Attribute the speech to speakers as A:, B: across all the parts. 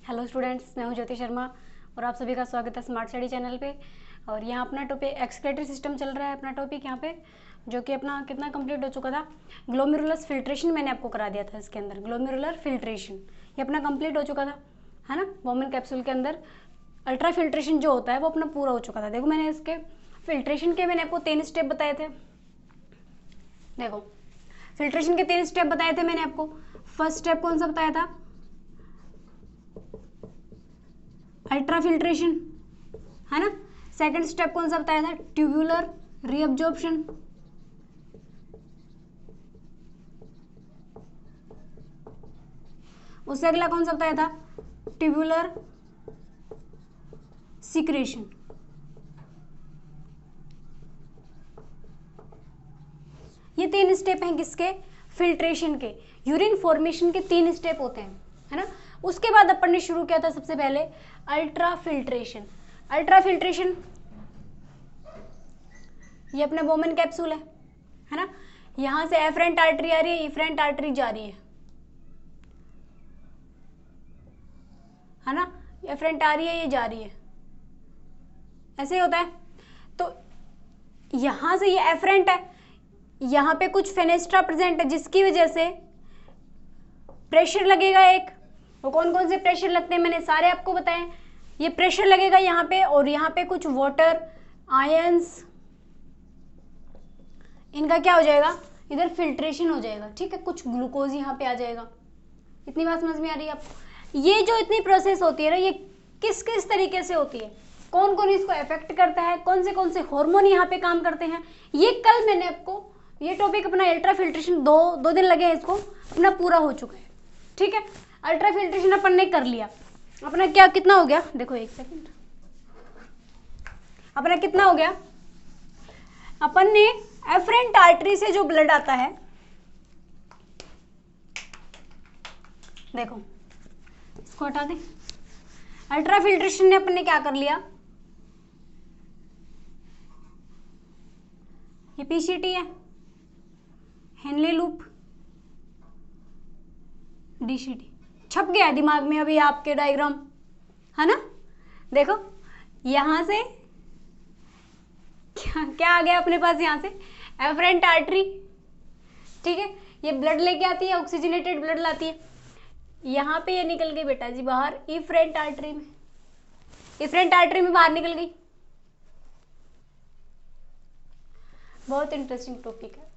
A: Hello students, मैं हूं ज्योति शर्मा और आप सभी का स्वागत है स्मार्ट स्टडी चैनल पे। और यहाँ अपना टॉपिक एक्सक्रीटरी सिस्टम चल रहा है। अपना टॉपिक यहाँ पे जो कि अपना कितना कंप्लीट हो चुका था, ग्लोमेरुलस फिल्ट्रेशन मैंने आपको करा दिया था। इसके अंदर ग्लोमेरुलर फिल्ट्रेशन ये अपना कंप्लीट हो चुका था, है ना। वोमेन कैप्सूल के अंदर अल्ट्रा फिल्ट्रेशन जो होता है वो अपना पूरा हो चुका था। देखो मैंने इसके फिल्ट्रेशन के मैंने आपको 3 स्टेप बताए थे। देखो फिल्ट्रेशन के 3 स्टेप बताए थे मैंने आपको। फर्स्ट स्टेप कौन सा बताया था? अल्ट्रा फिल्ट्रेशन, है ना। सेकंड स्टेप कौन सा बताया था? Tubular reabsorption. उससे अगला कौन सा बताया था? Tubular secretion. ये 3 स्टेप हैं किसके? फिल्ट्रेशन के। यूरिन फॉर्मेशन के 3 स्टेप होते हैं, है ना। उसके बाद अपन ने शुरू किया था सबसे पहले अल्ट्रा फिल्ट्रेशन। अल्ट्रा फिल्ट्रेशन ये अपना वोमेन कैप्सूल है ना। यहां से एफरेंट आर्टरी आ रही है, इफरेंट आर्टरी जा रही है ना। एफरेंट आ रही है, ये जा रही है, ऐसे ही होता है। तो यहां से ये एफरेंट है, यहां पे कुछ फेनेस्ट्रा प्रेजेंट है जिसकी वजह से प्रेशर लगेगा एक। वो कौन कौन से प्रेशर लगते हैं मैंने सारे आपको बताए। ये प्रेशर लगेगा यहाँ पे, और यहाँ पे कुछ वाटर आयंस, इनका क्या हो जाएगा? इधर फिल्ट्रेशन हो जाएगा, ठीक है। कुछ ग्लूकोज यहाँ पे आ जाएगा। इतनी बात समझ में आ रही है आपको? ये जो इतनी प्रोसेस होती है ना, ये किस किस तरीके से होती है, कौन कौन इसको अफेक्ट करता है, कौन से हार्मोन यहाँ पे काम करते हैं, ये कल मैंने आपको ये टॉपिक अपना अल्ट्रा फिल्ट्रेशन दो दिन लगे हैं इसको, अपना पूरा हो चुका है, ठीक है। अल्ट्रा फिल्ट्रेशन अपन ने कर लिया। अपना क्या कितना हो गया? देखो एक सेकंड, अपना कितना हो गया? अपन ने एफरेंट आर्टरी से जो ब्लड आता है, देखो इसको हटा दें। अल्ट्रा फिल्ट्रेशन ने अपन ने क्या कर लिया? ये पीसीटी है, हेनले लूप, डीसीटी छप गया दिमाग में अभी आपके डायग्राम, है ना। देखो यहां से क्या आ गया अपने पास? यहां से एफरेंट आर्टरी, ठीक है। ये ब्लड लेके आती है, ऑक्सीजनेटेड ब्लड लाती है। यहाँ पे ये निकल गई बेटा जी बाहर इफरेंट आर्टरी में, इफरेंट आर्टरी में बाहर निकल गई। बहुत इंटरेस्टिंग टॉपिक है,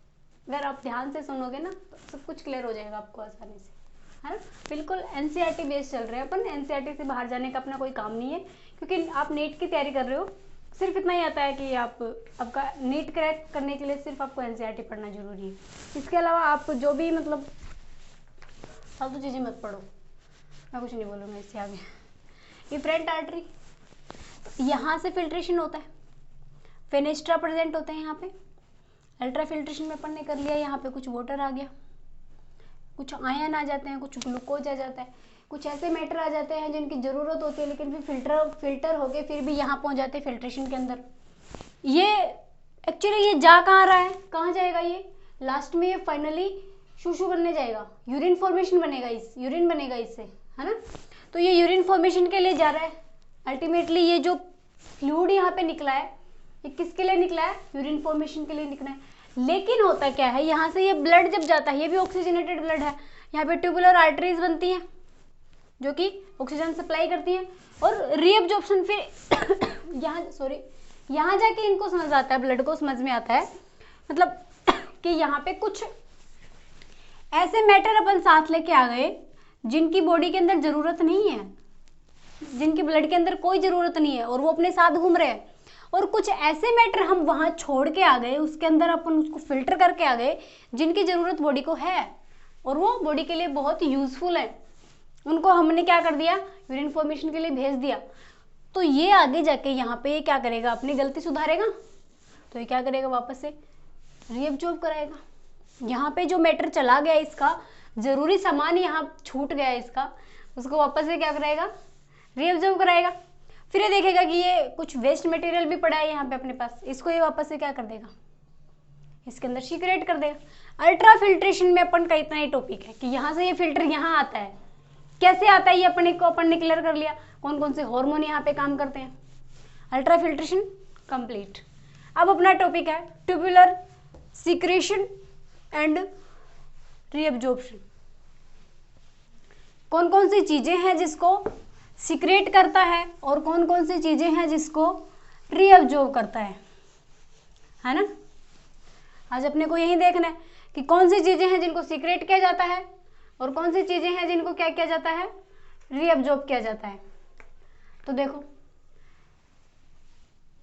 A: अगर आप ध्यान से सुनोगे ना तो सब कुछ क्लियर हो जाएगा आपको आसानी से, है ना। बिल्कुल एनसीईआरटी बेस चल रहे हैं अपन। एनसीईआरटी से बाहर जाने का अपना कोई काम नहीं है, क्योंकि आप नीट की तैयारी कर रहे हो। सिर्फ इतना ही आता है कि आपका नीट क्रैक करने के लिए सिर्फ आपको एनसीईआरटी पढ़ना जरूरी है। इसके अलावा आप जो भी मतलब फालतू चीज़ें मत पढ़ो, मैं कुछ नहीं बोलूँगा इससे आगे। इफरेंट आर्टरी, यहाँ से फिल्ट्रेशन होता है, फेनेस्ट्रा प्रेजेंट होते हैं यहाँ पे। अल्ट्रा फिल्ट्रेशन में अपन ने कर लिया, यहाँ पे कुछ वाटर आ गया, कुछ आयन आ जाते हैं, कुछ ग्लूकोज आ जाता है, कुछ ऐसे मैटर आ जाते हैं जिनकी ज़रूरत होती है लेकिन फिर फिल्टर हो गए, फिर भी यहाँ पहुँच जाते हैं फिल्ट्रेशन के अंदर। ये एक्चुअली ये जा कहाँ रहा है, कहाँ जाएगा? ये लास्ट में ये फाइनली शूशु बनने जाएगा, यूरिन फॉर्मेशन बनेगा, यूरिन बनेगा इससे, है ना। तो ये यूरिन फॉर्मेशन के लिए जा रहा है। अल्टीमेटली ये जो फ्लूइड यहाँ पे निकला है, ये किसके लिए निकला है? यूरिन फॉर्मेशन के लिए निकला है। लेकिन होता क्या है, यहाँ से ये ब्लड जब जाता है, ये भी ऑक्सीजनेटेड ब्लड है, यहाँ पे ट्यूबुलर आर्टरीज बनती हैं जो कि ऑक्सीजन सप्लाई करती हैं, और रीअब्जॉर्प्शन फिर यहाँ जाके इनको समझ आता है, ब्लड को समझ में आता है, मतलब कि यहाँ पे कुछ ऐसे मैटर अपन साथ लेके आ गए जिनकी बॉडी के अंदर जरूरत नहीं है, जिनकी ब्लड के अंदर कोई जरूरत नहीं है और वो अपने साथ घूम रहे हैं। और कुछ ऐसे मैटर हम वहां छोड़ के आ गए, उसके अंदर अपन उसको फिल्टर करके आ गए जिनकी जरूरत बॉडी को है और वो बॉडी के लिए बहुत यूजफुल है। उनको हमने क्या कर दिया? यूरिन फॉर्मेशन के लिए भेज दिया। तो ये आगे जाके यहाँ पे ये क्या करेगा? अपनी गलती सुधारेगा। तो ये क्या करेगा? वापस से रीअब्जॉर्ब कराएगा। यहाँ पे जो मैटर चला गया, इसका जरूरी सामान यहाँ छूट गया इसका, उसको वापस से क्या कराएगा? रीअब्जॉर्ब कराएगा। फिर ये देखेगा कि ये कुछ वेस्ट मटेरियल भी पड़ा है यहाँ पे अपने पास, इसको ये वापस से क्या कर देगा? इसके अंदर सीक्रेट कर देगा। अल्ट्रा फिल्ट्रेशन में अपन का इतना ही टॉपिक है कि यहाँ से ये फिल्टर यहाँ आता है, कैसे आता है ये अपन ने क्लियर कर लिया, कौन कौन से हार्मोन यहाँ पे काम करते हैं। Ultra filtration complete. अब अपना टॉपिक है ट्यूबुलर सिक्रेशन एंड रीअब्जॉर्प्शन। कौन कौन सी चीजें हैं जिसको सिक्रेट करता है और कौन कौन सी चीजें हैं जिसको रीअब्जॉर्ब करता है ना। आज अपने को यही देखना है कि कौन सी चीजें हैं जिनको सिक्रेट किया जाता है और कौन सी चीजें हैं जिनको क्या किया जाता है, रीअब्जॉर्ब किया जाता है। तो देखो,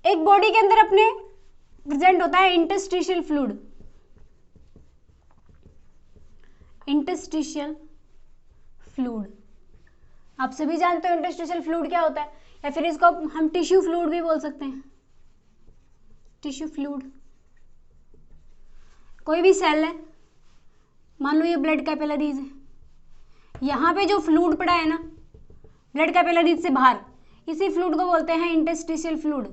A: एक बॉडी के अंदर अपने प्रेजेंट होता है इंटरस्टिशियल फ्लूइड। इंटरस्टिशियल फ्लूइड आप सभी जानते हो इंटरस्टिशियल फ्लूइड क्या होता है, या फिर इसको हम टिश्यू फ्लूइड भी बोल सकते हैं। टिश्यू फ्लूइड कोई भी सेल है, मान लो ये ब्लड कैपिलरीज है, यहाँ पे जो फ्लूइड पड़ा है ना ब्लड कैपिलरीज से बाहर, इसी फ्लूइड को बोलते हैं इंटरस्टिशियल फ्लूइड।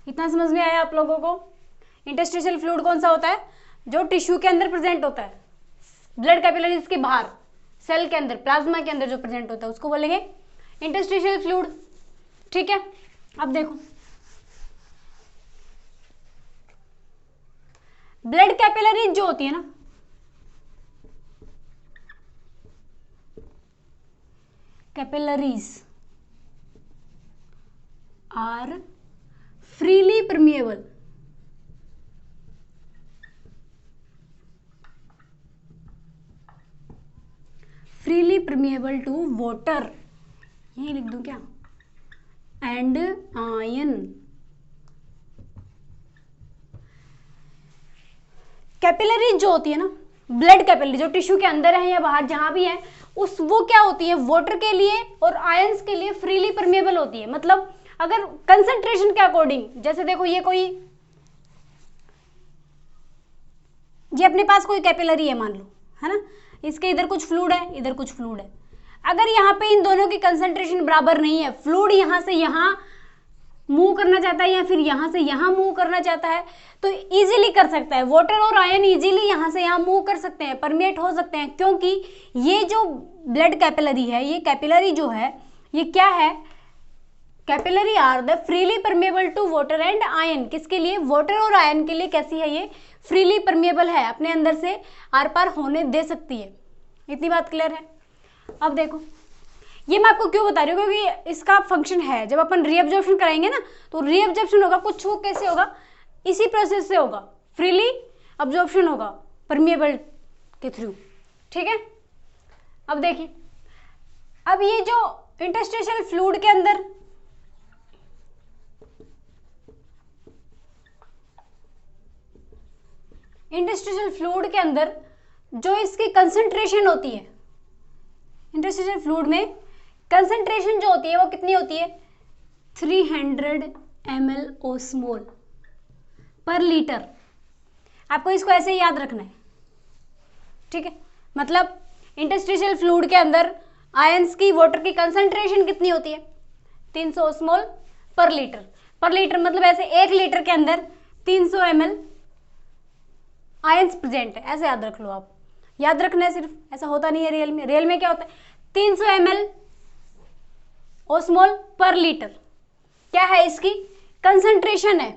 A: इतना समझ में आया आप लोगों को। इंटरस्टिशियल फ्लूइड कौन सा होता है, जो टिश्यू के अंदर प्रेजेंट होता है, ब्लड कैपिलरीज के बाहर, सेल के अंदर, प्लाज्मा के अंदर जो प्रेजेंट होता है उसको बोलेंगे इंटरस्टिशियल फ्लूइड। ठीक है, अब देखो ब्लड कैपिलरीज जो होती है ना, capillaries are freely permeable. Freely permeable to water, यही लिख दूं क्या, एंड आयन। कैपिलरी जो होती है ना, ब्लड कैपिलरी जो टिश्यू के अंदर है या बाहर जहां भी है, उस वो क्या होती है, वाटर के लिए और आयंस के लिए फ्रीली परमिएबल होती है। मतलब अगर कंसंट्रेशन के अकॉर्डिंग, जैसे देखो ये अपने पास कोई कैपिलरी है मान लो, है ना, इसके इधर कुछ फ्लूइड है, इधर कुछ फ्लूइड है। अगर यहाँ पे इन दोनों की कंसंट्रेशन बराबर नहीं है, फ्लूइड यहाँ से यहाँ मूव करना चाहता है या फिर यहाँ से यहाँ मूव करना चाहता है, तो इजीली कर सकता है। वाटर और आयन इजीली यहाँ से यहाँ मूव कर सकते हैं, परमेट हो सकते हैं, क्योंकि ये जो ब्लड कैपिलरी है, ये कैपिलरी जो है, ये क्या है, capillary are the freely permeable to water and ion. किसके लिए, वाटर और आयन के लिए कैसी है, ये फ्रीली परमेबल है, अपने अंदर से आर पार होने दे सकती है। इतनी बात क्लियर है। अब देखो, ये मैं आपको क्यों बता रही हूँ, क्योंकि इसका फंक्शन है, जब अपन रीअब्जॉर्प्शन कराएंगे ना, तो रीअब्जॉर्प्शन होगा कुछ वो कैसे होगा, इसी प्रोसेस से होगा, फ्रीली अब्जॉर्प्शन होगा परमिएबल के थ्रू। ठीक है, अब देखिए, अब ये जो इंटरस्टिशियल फ्लूइड के अंदर जो इसकी कंसंट्रेशन होती है, इंटरस्टिशियल फ्लूइड में कंसंट्रेशन जो होती है वो कितनी होती है, 300 ml ओस्मोल पर लीटर। आपको इसको ऐसे ही याद रखना है। ठीक है, मतलब इंटरस्टिशियल फ्लूइड के अंदर आयंस की, वाटर की कंसंट्रेशन कितनी होती है, 300 ओस्मोल पर लीटर। पर लीटर मतलब ऐसे 1 लीटर के अंदर 300 ml आयंस प्रेजेंट है, ऐसे याद रख लो। आप याद रखना है सिर्फ, ऐसा होता नहीं है रियल में। रियल में क्या होता है, 300 ml ओस्मोल पर लीटर क्या है, इसकी कंसंट्रेशन है।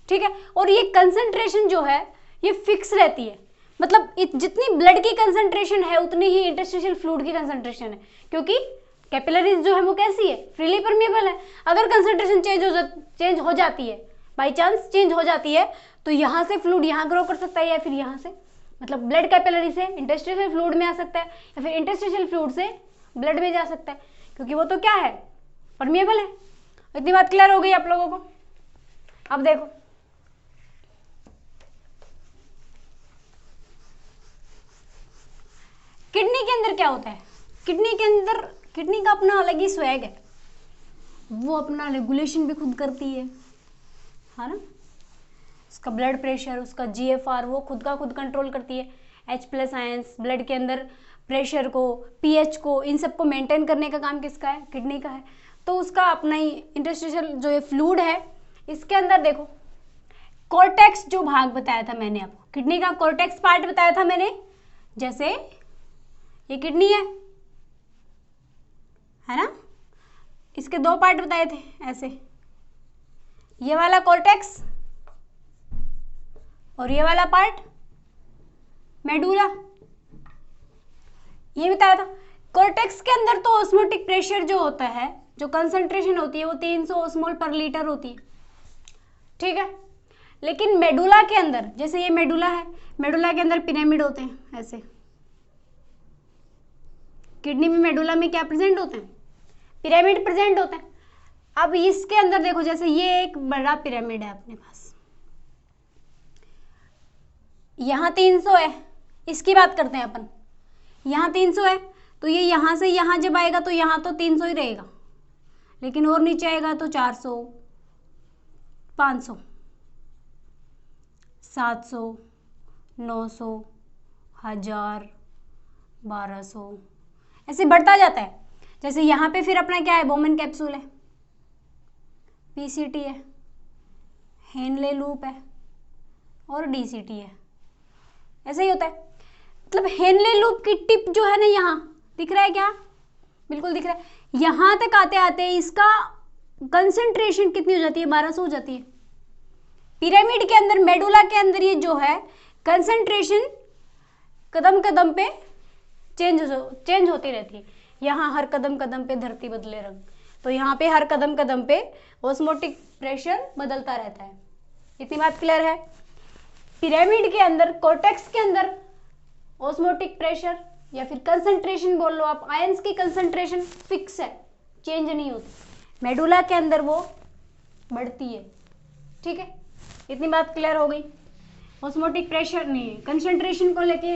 A: ठीक है, और ये कंसंट्रेशन जो है ये फिक्स रहती है, मतलब जितनी ब्लड की कंसंट्रेशन है उतनी ही इंटरस्टिशियल फ्लूइड की कंसंट्रेशन है, क्योंकि कैपिलरीज जो है वो कैसी है, फ्रीली परमिएबल है। अगर कंसंट्रेशन चेंज हो जाती है, बाई चांस चेंज हो जाती है, तो यहाँ से फ्लूइड यहाँ ग्रो कर सकता है, या फिर यहाँ से, मतलब ब्लड कैपिलरी से इंटरस्टिशियल फ्लूइड में आ सकता है, या फिर इंटरस्टिशियल फ्लूइड से ब्लड में जा सकता है, क्योंकि वो तो क्या है, परमिएबल है। इतनी बात क्लियर हो गई आप लोगों को। अब देखो, किडनी के अंदर क्या होता है, किडनी का अपना अलग ही स्वैग है, वो अपना रेगुलेशन भी खुद करती है ना। उसका ब्लड प्रेशर, उसका GFR वो खुद का खुद कंट्रोल करती है। H+ आयंस ब्लड के अंदर प्रेशर को, pH को, इन सबको मेंटेन करने का काम किसका है, किडनी का है। तो उसका अपना ही इंटरस्टिशियल जो ये फ्लूइड है, इसके अंदर देखो कोर्टेक्स जो भाग बताया था मैंने आपको, किडनी का कोर्टेक्स पार्ट बताया था मैंने, जैसे ये किडनी है ना, इसके दो पार्ट बताए थे ऐसे, ये वाला कोर्टेक्स और ये वाला पार्ट मेडुला, ये बताया था। कोर्टेक्स के अंदर तो ऑस्मोटिक प्रेशर जो होता है, जो कंसंट्रेशन होती है वो 300 ऑस्मोल पर लीटर होती है, ठीक है। लेकिन मेडुला के अंदर, जैसे ये मेडुला है, मेडुला के अंदर पिरामिड होते हैं ऐसे, किडनी में मेडुला में क्या प्रेजेंट होते हैं, पिरामिड प्रेजेंट होते हैं। अब इसके अंदर देखो, जैसे ये एक बड़ा पिरामिड है अपने पास, यहाँ 300 है, इसकी बात करते हैं अपन, यहाँ 300 है, तो ये यहाँ से यहाँ जब आएगा तो यहाँ तो 300 ही रहेगा, लेकिन और नीचे आएगा तो 400, 500, 700, 900, 1000, 1200, ऐसे बढ़ता जाता है। जैसे यहाँ पे फिर अपना क्या है, बोमन कैप्सूल है, पीसीटी है, हेनले लूप है और डीसीटी है, ऐसा ही होता है। मतलब हेनले लूप की टिप जो है ना, यहाँ दिख रहा है क्या, बिल्कुल दिख रहा है। यहाँ तक आते आते इसका कंसंट्रेशन कितनी हो जाती है, 1200 हो जाती है। पिरामिड के अंदर, मेडुला के अंदर ये जो है कंसंट्रेशन कदम कदम पे चेंज होती रहती है। यहाँ हर कदम कदम पे धरती बदले रंग, तो यहाँ पे हर कदम कदम पे ऑस्मोटिक प्रेशर बदलता रहता है। इतनी बात क्लियर है। पिरामिड के अंदर, कोर्टेक्स के अंदर ऑस्मोटिक प्रेशर या फिर कंसंट्रेशन बोल लो आप, आयंस की कंसंट्रेशन फिक्स है, चेंज नहीं होती। मेडुला के अंदर वो बढ़ती है, ठीक है। इतनी बात क्लियर हो गई। ऑस्मोटिक प्रेशर नहीं, कंसंट्रेशन को लेके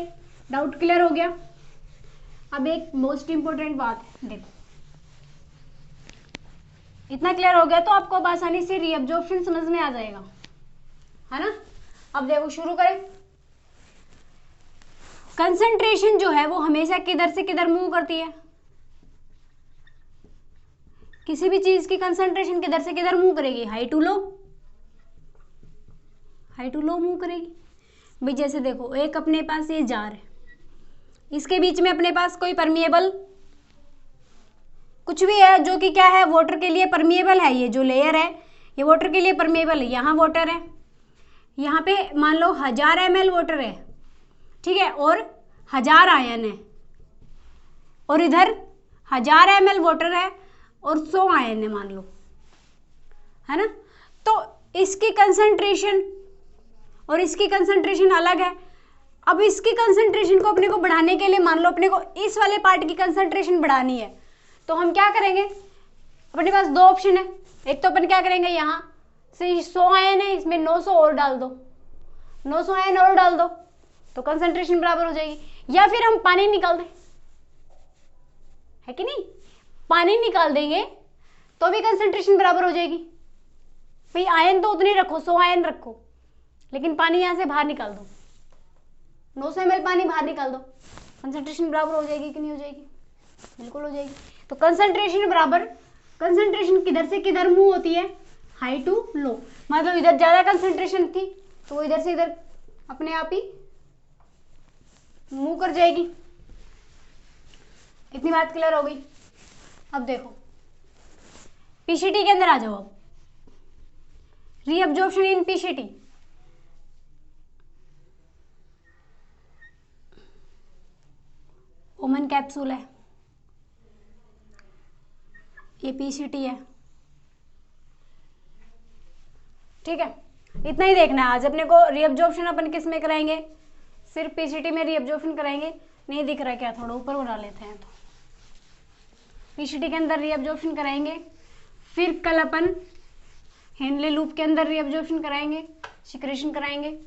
A: डाउट क्लियर हो गया। अब एक मोस्ट इंपोर्टेंट बात है, देखो इतना क्लियर हो गया तो आपको अब आसानी से रीअब्जॉर्प्शन समझ में आ जाएगा, है ना। अब देखो शुरू करें। कंसंट्रेशन जो है वो हमेशा किधर से किधर मूव करती है, किसी भी चीज की कंसंट्रेशन किधर से किधर मूव करेगी, high to low, high to low move करेगी। भाई जैसे देखो, एक अपने पास ये जार है, इसके बीच में अपने पास कोई परमिएबल कुछ भी है जो कि क्या है, वाटर के लिए परमिएबल है। ये जो लेयर है ये वाटर के लिए परमिएबल है। यहाँ वाटर है, यहाँ पे मान लो 1000 ml वाटर है, ठीक है, और 1000 आयन है, और इधर 1000 ml वाटर है और 100 आयन है मान लो, है ना। तो इसकी कंसंट्रेशन और इसकी कंसंट्रेशन अलग है। अब इसकी कंसंट्रेशन को अपने को बढ़ाने के लिए, मान लो अपने को इस वाले पार्ट की कंसंट्रेशन बढ़ानी है, तो हम क्या करेंगे, अपने पास दो ऑप्शन है। एक तो अपन क्या करेंगे, यहाँ से 100 आयन है, इसमें 900 और डाल दो, 900 आयन और डाल दो तो कंसंट्रेशन बराबर हो जाएगी। या फिर हम पानी निकाल दें, है कि नहीं, पानी निकाल देंगे तो भी कंसंट्रेशन बराबर हो जाएगी। भाई आयन तो उतनी रखो, 100 आयन रखो, लेकिन पानी यहाँ से बाहर निकाल दो, 900 ml पानी बाहर निकाल दो, कंसंट्रेशन बराबर हो जाएगी कि नहीं हो जाएगी, बिल्कुल हो जाएगी। तो कंसंट्रेशन बराबर, कंसंट्रेशन किधर से किधर मूव होती है, हाई टू लो। मतलब इधर ज्यादा कंसंट्रेशन थी तो वो इधर से इधर अपने आप ही मूव कर जाएगी। इतनी बात क्लियर हो गई। अब देखो पीसीटी के अंदर आ जाओ। अब रीअब्जॉर्प्शन इन पीसीटी, ओमन कैप्सूल है, ये पीसीटी है, ठीक है। इतना ही देखना है आज अपने को। रीअब्जॉर्प्शन अपन किस में कराएंगे, सिर्फ पीसीटी में रीअब्जॉर्प्शन कराएंगे। नहीं दिख रहा क्या, थोड़ा ऊपर उड़ा लेते हैं। तो पीसीटी के अंदर रीअब्जॉर्प्शन कराएंगे, फिर कल अपन हेनले लूप के अंदर रीअब्जॉर्प्शन कराएंगे, सिक्रेशन कराएंगे,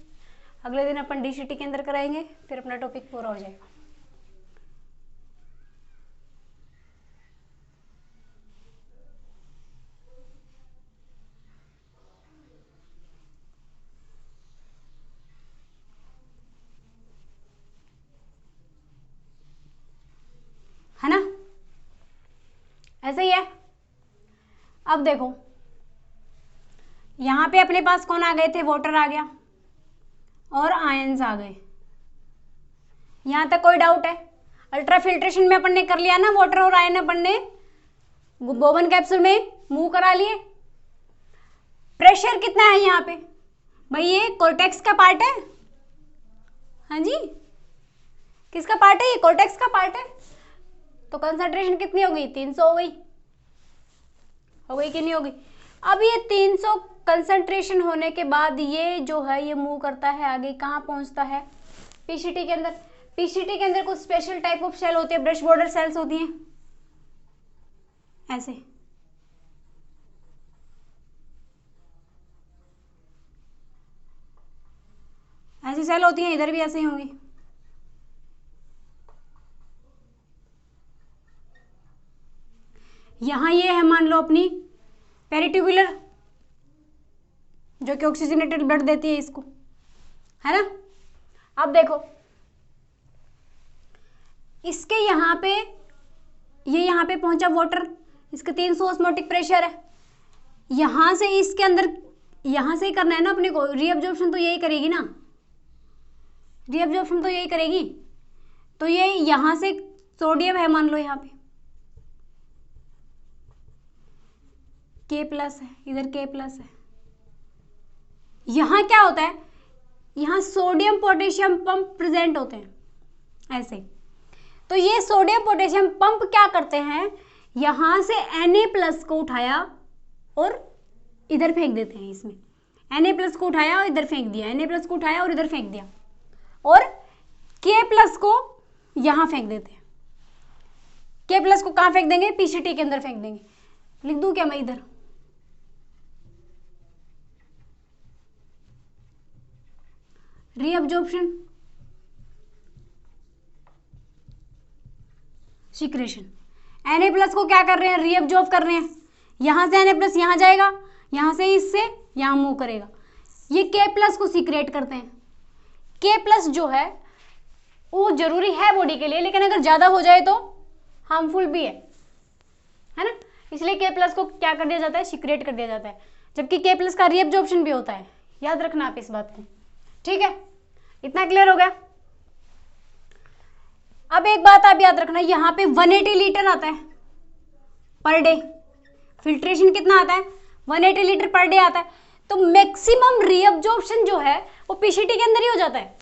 A: अगले दिन अपन डीसीटी के अंदर कराएंगे, फिर अपना टॉपिक पूरा हो जाएगा। है ना, ऐसे ही है। अब देखो यहाँ पे अपने पास कौन आ गए थे, वाटर आ गया और आयंस आ गए। यहाँ तक कोई डाउट है? अल्ट्रा फिल्ट्रेशन में अपन ने कर लिया ना, वाटर और आयन अपन ने बोवन कैप्सूल में मूव करा लिए। प्रेशर कितना है यहाँ पे भाई, ये कोर्टेक्स का पार्ट है। हाँ जी, किसका पार्ट है, ये कोर्टेक्स का पार्ट है। तो कंसंट्रेशन कितनी हो गई, 300 हो गई, हो गई कि नहीं होगी। अब ये 300 कंसंट्रेशन होने के बाद ये जो है ये मूव करता है आगे, कहाँ पहुंचता है, पीसीटी के अंदर। पीसीटी के अंदर कुछ स्पेशल टाइप ऑफ सेल होती है, ब्रश बॉर्डर सेल्स होती हैं ऐसे। ऐसी सेल होती हैं, इधर भी ऐसे ही होंगी। यहां ये है मान लो अपनी पेरिट्यूबुलर, जो कि ऑक्सीजनेटेड ब्लड देती है इसको, है ना। अब देखो इसके यहाँ पे, ये यहाँ पे पहुंचा वाटर, इसका 300 ऑस्मोटिक प्रेशर है। यहाँ से इसके अंदर, यहाँ से ही करना है ना अपने को, रीअब्जॉर्प्शन तो यही करेगी ना, रीअब्जॉर्प्शन तो यही करेगी। तो ये यहाँ से सोडियम है मान लो, यहाँ पे K+ है, इधर K+ है। यहाँ क्या होता है, यहाँ सोडियम पोटेशियम पंप प्रेजेंट होते हैं ऐसे। तो ये सोडियम पोटेशियम पंप क्या करते हैं, यहां से Na+ को उठाया और इधर फेंक देते हैं इसमें। Na+ को उठाया और इधर फेंक दिया, Na+ को उठाया और इधर फेंक दिया, और K+ को यहां फेंक देते हैं। K+ को कहां फेंक देंगे, पीसीटी के अंदर फेंक देंगे। लिख दूं क्या मैं इधर, रीअब्जॉर्प्शन सिक्रेशन। Na+ को क्या कर रहे हैं, रीअब्जॉर्ब कर रहे हैं। यहां से Na+ यहां जाएगा, यहां से इससे यहां मूव करेगा। ये K+ को सीक्रेट करते हैं। K+ जो है वो जरूरी है बॉडी के लिए, लेकिन अगर ज्यादा हो जाए तो हार्मफुल भी है ना। इसलिए K+ को क्या कर दिया जाता है, सीक्रेट कर दिया जाता है। जबकि K+ का रीअब्जॉर्प्शन भी होता है, याद रखना आप इस बात को, ठीक है। इतना क्लियर हो गया। अब एक बात आप याद रखना, यहाँ पे 180 लीटर आता है पर डे। फिल्ट्रेशन कितना आता है, 180 लीटर पर डे आता है। तो मैक्सिमम रीअब्जॉर्प्शन जो है वो पीसीटी के अंदर ही हो जाता है।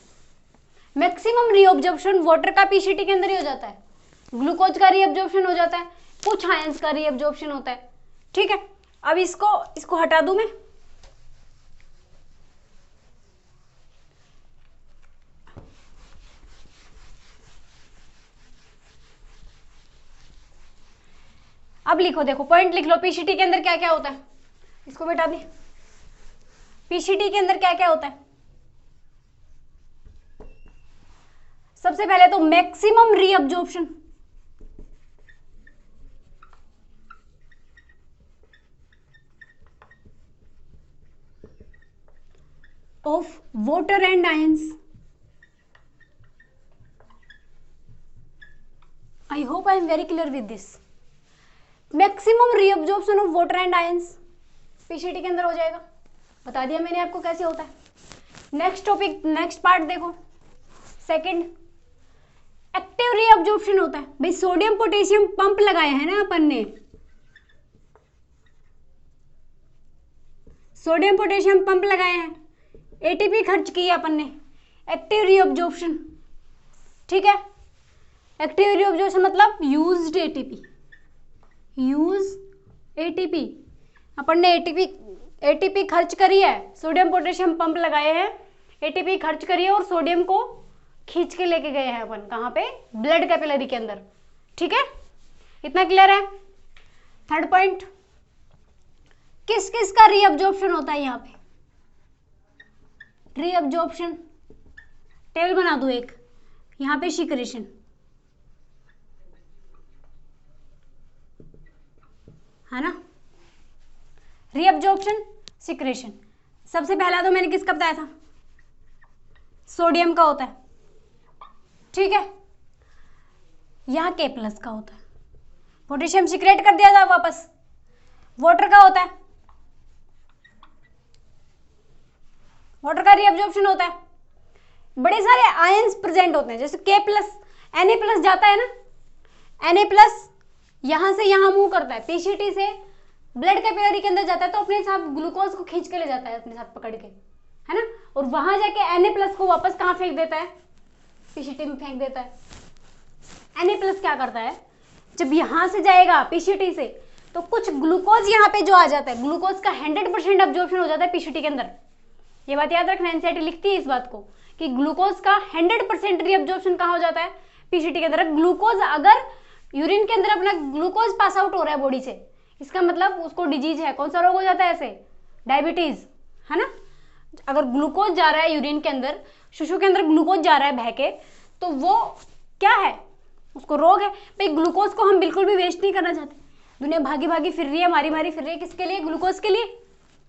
A: मैक्सिमम रीअब्जॉर्प्शन वाटर का पीसीटी के अंदर ही हो जाता है। ग्लूकोज का रीअब्जॉर्प्शन हो जाता है, कुछ आयंस का रीअब्जॉर्प्शन होता है, ठीक है। अब इसको हटा दूं मैं, अब लिखो, देखो पॉइंट लिख लो, पीसीटी के अंदर क्या क्या होता है, इसको मिटा दी। पीसीटी के अंदर क्या क्या होता है, सबसे पहले तो maximum reabsorption, of water and ions. I hope I am very clear with this. Maximum reabsorption of water and ions PCT के अंदर हो जाएगा। बता दिया मैंने आपको कैसे होता है। नेक्स्ट टॉपिक, नेक्स्ट पार्ट देखो, सेकंड एक्टिव रीअब्जॉर्प्शन होता है। भाई सोडियम पोटेशियम पंप लगाया है ना अपन ने, सोडियम पोटेशियम पंप लगाए हैं, एटीपी खर्च किया अपन ने, एक्टिव रीअब्जॉर्प्शन, ठीक है। एक्टिव रीअब्जॉर्प्शन मतलब यूज्ड एटीपी, यूज एटीपी, अपन ने एटीपी खर्च करी है, सोडियम पोटेशियम पंप लगाए हैं, एटीपी खर्च करी है और सोडियम को खींच के लेके गए हैं अपन, कहाँ पे, ब्लड कैपिलरी के अंदर, ठीक है। इतना क्लियर है। थर्ड पॉइंट, किस किस का रीअब्जॉर्प्शन होता है यहाँ पे, रीअब्जॉर्प्शन टेबल बना दो एक, यहाँ पे सिक्रेशन, है ना, रीअब्जॉर्प्शन सिक्रेशन। सबसे पहला तो मैंने किसका बताया था, सोडियम का होता है, ठीक है। यहां K+ का होता है, पोटेशियम सिक्रेट कर दिया था वापस। वाटर का होता है, वाटर का रीअब्जॉर्प्शन होता है। बड़े सारे आयंस प्रेजेंट होते हैं, जैसे K+, Na+ जाता है ना, Na+ यहां से यहां मूव करता है, पीसीटी से ब्लड कैपिलरी के अंदर जाता है तो अपने साथ ग्लूकोज को खींच के ले जाता है अपने साथ पकड़ के, है ना, और वहां जाके Na+ को वापस कहां फेंक देता है, पीसीटी में फेंक देता है। Na+ क्या करता है, जब यहां से जाएगा पीसीटी से तो कुछ ग्लूकोज यहाँ पे जो आ जाता है, ग्लूकोज का 100% अब्जॉर्प्शन हो जाता है पीसीटी के अंदर। ये बात याद रखना, एनसीईआरटी लिखती है इस बात को कि ग्लूकोज का 100% रीअब्जॉर्प्शन कहाँ हो जाता है, पीसीटी के अंदर। ग्लूकोज अगर यूरिन के अंदर अपना ग्लूकोज पास आउट हो रहा है बॉडी से, इसका मतलब उसको डिजीज है, कौन सा रोग हो जाता है ऐसे, डायबिटीज, है ना। अगर ग्लूकोज जा रहा है यूरिन के अंदर, शिशु के अंदर ग्लूकोज जा रहा है बह के, तो वो क्या है, उसको रोग है। भाई ग्लूकोज को हम बिल्कुल भी वेस्ट नहीं करना चाहते, दुनिया भागी भागी फिर रही है, मारी मारी फिर रही है, किसके लिए, ग्लूकोज के लिए,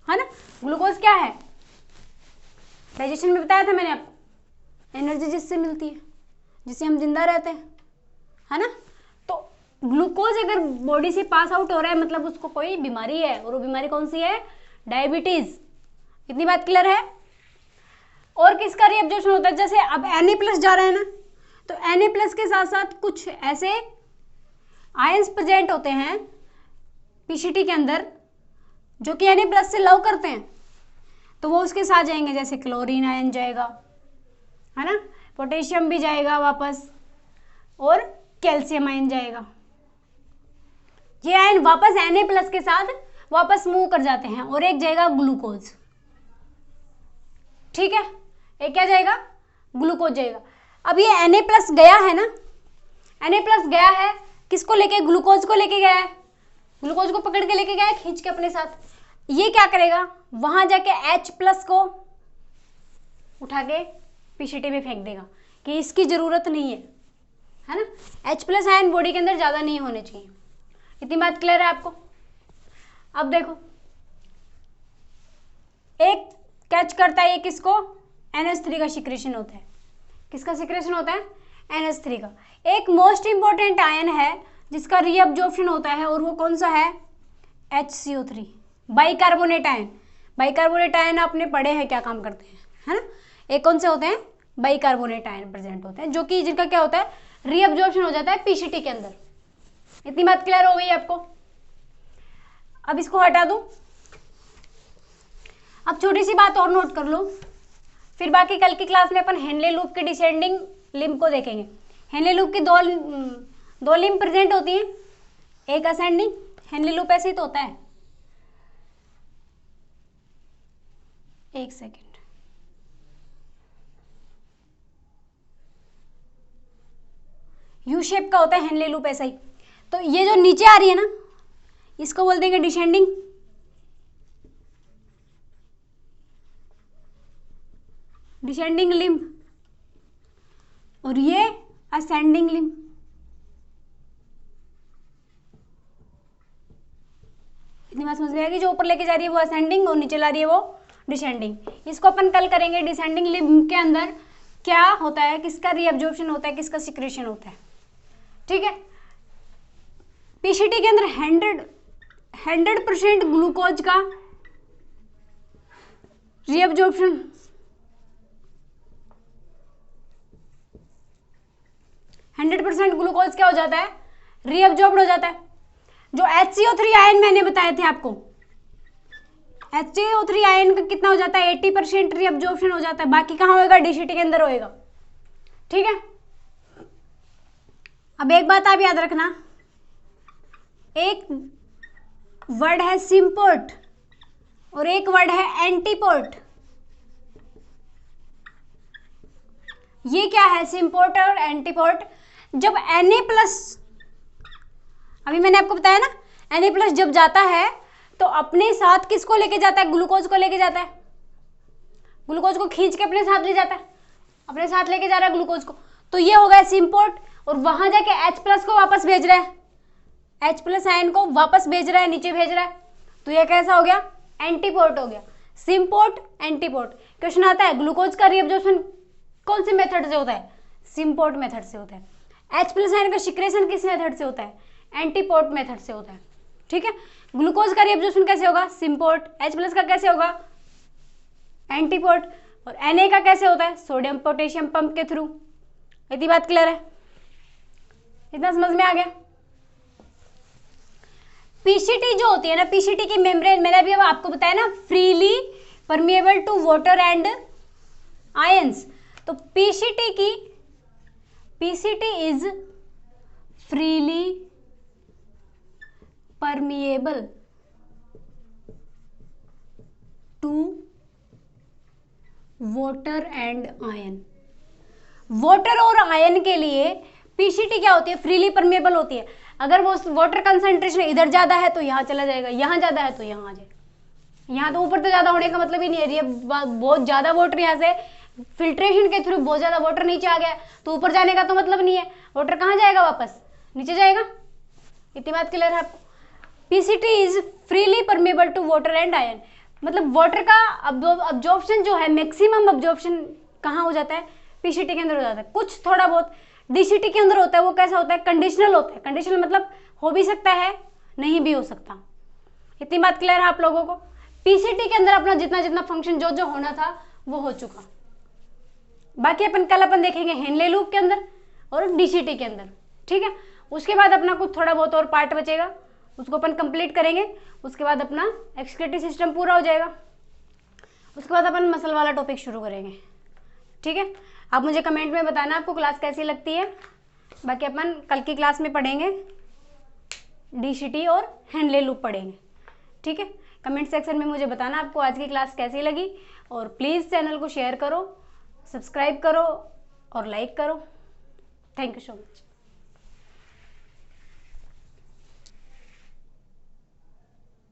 A: है ना। ग्लूकोज क्या है, डाइजेशन में बताया था मैंने आपको, एनर्जी जिससे मिलती है, जिससे हम जिंदा रहते हैं, है ना। तो ग्लूकोज अगर बॉडी से पास आउट हो रहा है मतलब उसको कोई बीमारी है, और वो बीमारी कौन सी है, डायबिटीज। इतनी बात क्लियर है। और किसका रीअब्जॉर्प्शन होता है, जैसे अब Na+ जा रहा है ना, तो Na+ के साथ साथ कुछ ऐसे आयंस प्रेजेंट होते हैं पीसीटी के अंदर जो कि Na+ से लव करते हैं, तो वो उसके साथ जाएंगे, जैसे क्लोरीन आयन जाएगा, है ना, पोटेशियम भी जाएगा वापस, और कैल्शियम आयन जाएगा। ये आयन वापस Na+ के साथ वापस मूव कर जाते हैं, और एक जाएगा ग्लूकोज, ठीक है, एक क्या जाएगा, ग्लूकोज जाएगा। अब ये Na+ गया है ना, Na+ गया है, किसको लेके, ग्लूकोज को लेके गया है, ग्लूकोज को पकड़ के लेके गया है खींच के अपने साथ। ये क्या करेगा, वहां जाके H+ को उठा के पीसीटी में फेंक देगा कि इसकी जरूरत नहीं है ना। H+ आयन बॉडी के अंदर ज्यादा नहीं होने चाहिए। इतनी बात क्लियर है आपको। अब देखो, एक कैच करता है, ये किसको, NH3 का सिक्रेशन होता है। किसका सिक्रेशन होता है, NH3 का। एक मोस्ट इंपॉर्टेंट आयन है जिसका रीअब्जॉर्प्शन होता है, और वो कौन सा है, HCO3, bicarbonate ion. Bicarbonate ion आपने पढ़े हैं क्या काम करते हैं, है ना। एक कौन से होते हैं, बाइकार्बोनेट आयन प्रेजेंट होते हैं, जो कि जिनका क्या होता है, रीअब्जॉर्प्शन हो जाता है पीसीटी के अंदर। इतनी बात क्लियर हो गई आपको। अब इसको हटा दूं। अब छोटी सी बात और नोट कर लो, फिर बाकी कल की क्लास में अपन हेनले लूप के डिसेंडिंग लिम्ब को देखेंगे। हेनले लूप की दो लिम्ब प्रेजेंट होती हैं, एक असेंडिंग, हेनले लूप ऐसे ही तो होता है। एक सेकेंड, यू शेप का होता है हेनले लूप ऐसा ही। तो ये जो नीचे आ रही है ना, इसको बोल देंगे डिसेंडिंग, डिसेंडिंग लिम्ब, और ये असेंडिंग लिम्ब। इतनी बात समझ में आएगी, जो ऊपर लेके जा रही है वो असेंडिंग और नीचे ला रही है वो डिसेंडिंग। इसको अपन कल करेंगे। डिसेंडिंग लिम्ब के अंदर क्या होता है, किसका रीअब्जॉर्प्शन होता है, किसका सिक्रेशन होता है, ठीक है। पीसीटी के अंदर 100% ग्लूकोज का रीअब्जॉर्प्शन, 100% ग्लूकोज क्या हो जाता है, रीअब्जॉर्ब्ड हो जाता है। जो HCO3 आयन मैंने बताए थे आपको, HCO3 आयन का कितना हो जाता है, 80% रीअब्जॉर्प्शन हो जाता है। बाकी कहाँ होएगा, डीसीटी के अंदर होएगा, ठीक है। अब एक बात आप याद रखना, एक वर्ड है सिम्पोर्ट और एक वर्ड है एंटीपोर्ट। ये क्या है, सिम्पोर्ट और एंटीपोर्ट। जब Na+, अभी मैंने आपको बताया ना, Na+ जब जाता है तो अपने साथ किसको लेके जाता है, ग्लूकोज को लेके जाता है। ग्लूकोज को खींच के अपने साथ ले जाता है, अपने साथ लेके जा रहा है ग्लूकोज को। तो ये हो गया सिम्पोर्ट, और वहां जाके H+ को वापस भेज रहा है, H+ आयन को वापस भेज रहा है, नीचे भेज रहा है। तो ये कैसा हो गया, एंटीपोर्ट हो गया। Symport, antiport. क्वेश्चन आता है ग्लूकोज का रीअब्जॉर्प्शन कौन से मेथड से होता है, सिम्पोर्ट मेथड से होता है। H+ आयन का सिक्रेशन किस मेथड से होता है, एंटीपोर्ट मेथड से होता है, ठीक है। ग्लूकोज का रीअब्जॉर्प्शन कैसे होगा, सिम्पोर्ट। H+ का कैसे होगा, एंटीपोर्ट। और Na का कैसे होता है, सोडियम पोटेशियम पंप के थ्रू। इतनी बात क्लियर है, इतना समझ में आ गया। पीसीटी जो होती है ना, पीसीटी की मेम्ब्रेन, मैंने अभी अब आपको बताया ना, freely permeable to water and ions. तो PCT is freely permeable to water and ion. Water और आयन के लिए पीसीटी क्या होती है, फ्रीली परमिएबल होती है। अगर वो वाटर कंसंट्रेशन इधर ज्यादा है तो यहाँ चला जाएगा, यहाँ ज्यादा है तो यहाँ आ जाएगा। यहाँ तो ऊपर तो ज्यादा होने का मतलब ही नहीं है, ये बहुत ज्यादा वाटर यहाँ से फिल्ट्रेशन के थ्रू बहुत ज्यादा वाटर नीचे आ गया तो ऊपर जाने का तो मतलब नहीं है, वाटर कहाँ जाएगा, वापस नीचे जाएगा। इतनी बात क्लियर है आपको। PCT is freely permeable to water and ion, मतलब वाटर का अब्जॉर्प्शन जो है, मैक्सिमम अब्जॉर्प्शन कहाँ हो जाता है, पीसीटी के अंदर हो जाता है। कुछ थोड़ा बहुत डीसीटी के अंदर होता है, वो कैसा होता है, कंडीशनल होता है। कंडीशनल मतलब हो भी सकता है, नहीं भी हो सकता। इतनी बात क्लियर है आप लोगों को। पीसीटी के अंदर अपना जितना जितना फंक्शन जो जो होना था वो हो चुका। बाकी कल अपन देखेंगे हेनले लूप के अंदर और डीसीटी के अंदर, ठीक है। उसके बाद अपना कुछ थोड़ा बहुत और पार्ट बचेगा, उसको अपन कंप्लीट करेंगे। उसके बाद अपना एक्सक्रीटरी सिस्टम पूरा हो जाएगा। उसके बाद अपन मसल वाला टॉपिक शुरू करेंगे, ठीक है। आप मुझे कमेंट में बताना आपको क्लास कैसी लगती है। बाकी अपन कल की क्लास में पढ़ेंगे डीसीटी और हेनले लूप पढ़ेंगे, ठीक है। कमेंट सेक्शन में मुझे बताना आपको आज की क्लास कैसी लगी, और प्लीज़ चैनल को शेयर करो, सब्सक्राइब करो और लाइक करो। Thank you so much.